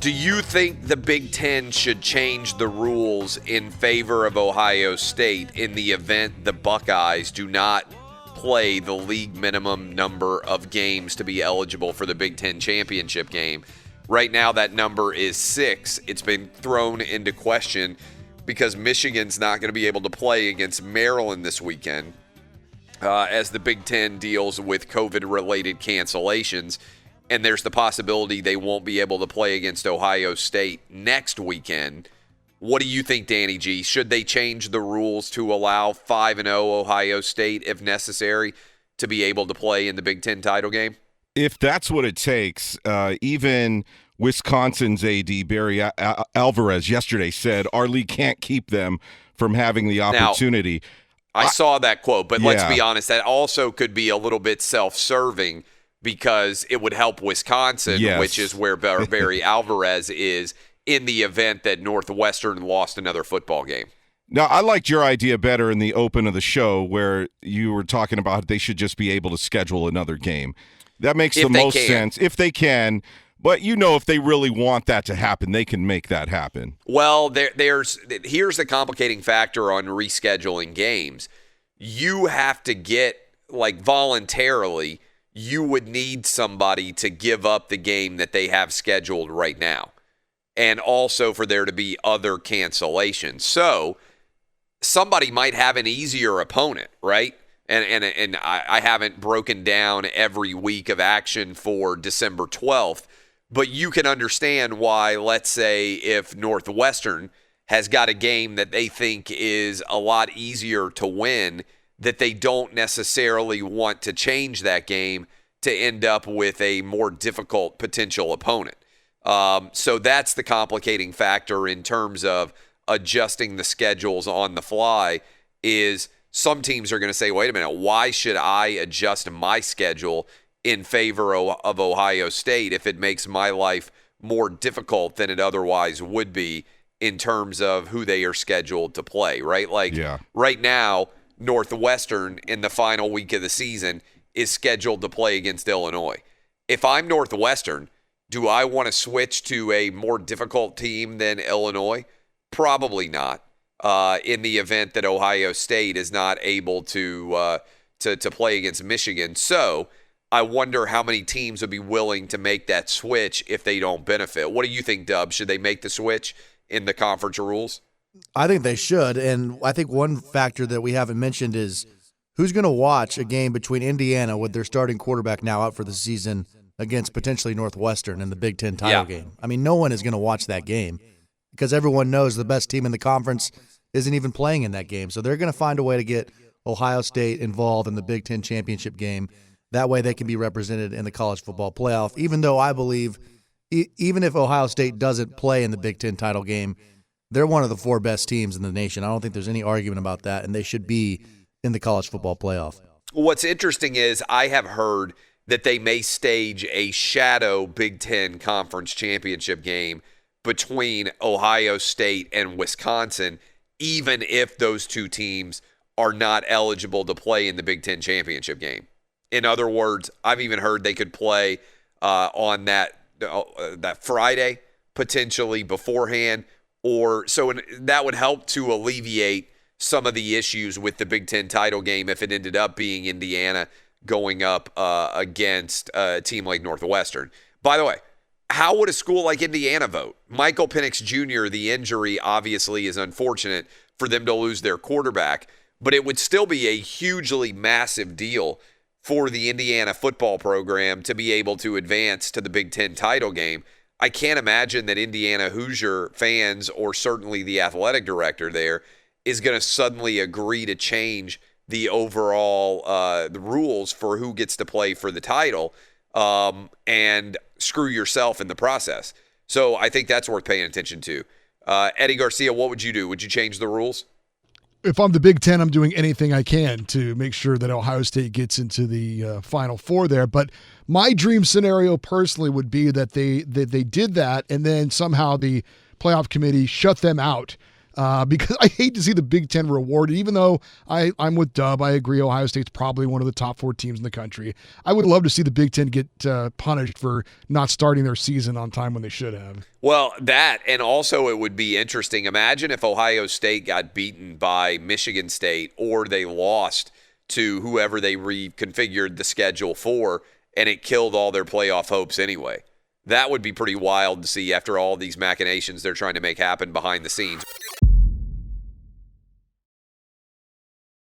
Do you think the Big Ten should change the rules in favor of Ohio State in the event the Buckeyes do not play the league minimum number of games to be eligible for the Big Ten championship game? Right now, that number is 6. It's been thrown into question because Michigan's not going to be able to play against Maryland this weekend as the Big Ten deals with COVID-related cancellations. And there's the possibility they won't be able to play against Ohio State next weekend. What do you think, Danny G? Should they change the rules to allow 5-0 Ohio State, if necessary, to be able to play in the Big Ten title game? If that's what it takes, even Wisconsin's AD, Barry Alvarez, yesterday said our league can't keep them from having the opportunity. Now, I saw that quote, but let's be honest, that also could be a little bit self-serving because it would help Wisconsin, which is where Barry Alvarez is, in the event that Northwestern lost another football game. Now, I liked your idea better in the open of the show where you were talking about they should just be able to schedule another game. That makes the most sense if they can. But if they really want that to happen, they can make that happen. Well, here's the complicating factor on rescheduling games. You have to get, voluntarily, you would need somebody to give up the game that they have scheduled right now. And also for there to be other cancellations. So somebody might have an easier opponent, right? And I haven't broken down every week of action for December 12th, but you can understand why, let's say, if Northwestern has got a game that they think is a lot easier to win, that they don't necessarily want to change that game to end up with a more difficult potential opponent. So that's the complicating factor in terms of adjusting the schedules on the fly is some teams are going to say, wait a minute, why should I adjust my schedule in favor of Ohio State if it makes my life more difficult than it otherwise would be in terms of who they are scheduled to play, right? Right now, Northwestern in the final week of the season is scheduled to play against Illinois. If I'm Northwestern, do I want to switch to a more difficult team than Illinois? Probably not. In the event that Ohio State is not able to play against Michigan. So I wonder how many teams would be willing to make that switch if they don't benefit. What do you think, Dub? Should they make the switch in the conference rules? I think they should, and I think one factor that we haven't mentioned is who's going to watch a game between Indiana with their starting quarterback now out for the season against potentially Northwestern in the Big Ten title game. I mean, no one is going to watch that game because everyone knows the best team in the conference isn't even playing in that game. So they're going to find a way to get Ohio State involved in the Big Ten championship game. That way they can be represented in the college football playoff, even though I believe even if Ohio State doesn't play in the Big Ten title game, they're one of the 4 best teams in the nation. I don't think there's any argument about that, and they should be in the college football playoff. What's interesting is I have heard that they may stage a shadow Big Ten conference championship game between Ohio State and Wisconsin, even if those two teams are not eligible to play in the Big Ten championship game. In other words, I've even heard they could play on that Friday, potentially beforehand, so that would help to alleviate some of the issues with the Big Ten title game if it ended up being Indiana going up against a team like Northwestern. By the way, how would a school like Indiana vote? Michael Penix Jr., the injury obviously is unfortunate for them to lose their quarterback, but it would still be a hugely massive deal for the Indiana football program to be able to advance to the Big Ten title game. I can't imagine that Indiana Hoosier fans, or certainly the athletic director there, is going to suddenly agree to change the overall the rules for who gets to play for the title and screw yourself in the process. So I think that's worth paying attention to. Eddie Garcia, what would you do? Would you change the rules? If I'm the Big Ten, I'm doing anything I can to make sure that Ohio State gets into the Final Four there. But my dream scenario personally would be that they did that and then somehow the playoff committee shut them out because I hate to see the Big Ten rewarded, even though I'm with Dub. I agree Ohio State's probably one of the top 4 teams in the country. I would love to see the Big Ten get punished for not starting their season on time when they should have. Well, that, and also it would be interesting. Imagine if Ohio State got beaten by Michigan State, or they lost to whoever they reconfigured the schedule for, and it killed all their playoff hopes anyway. That would be pretty wild to see after all these machinations they're trying to make happen behind the scenes.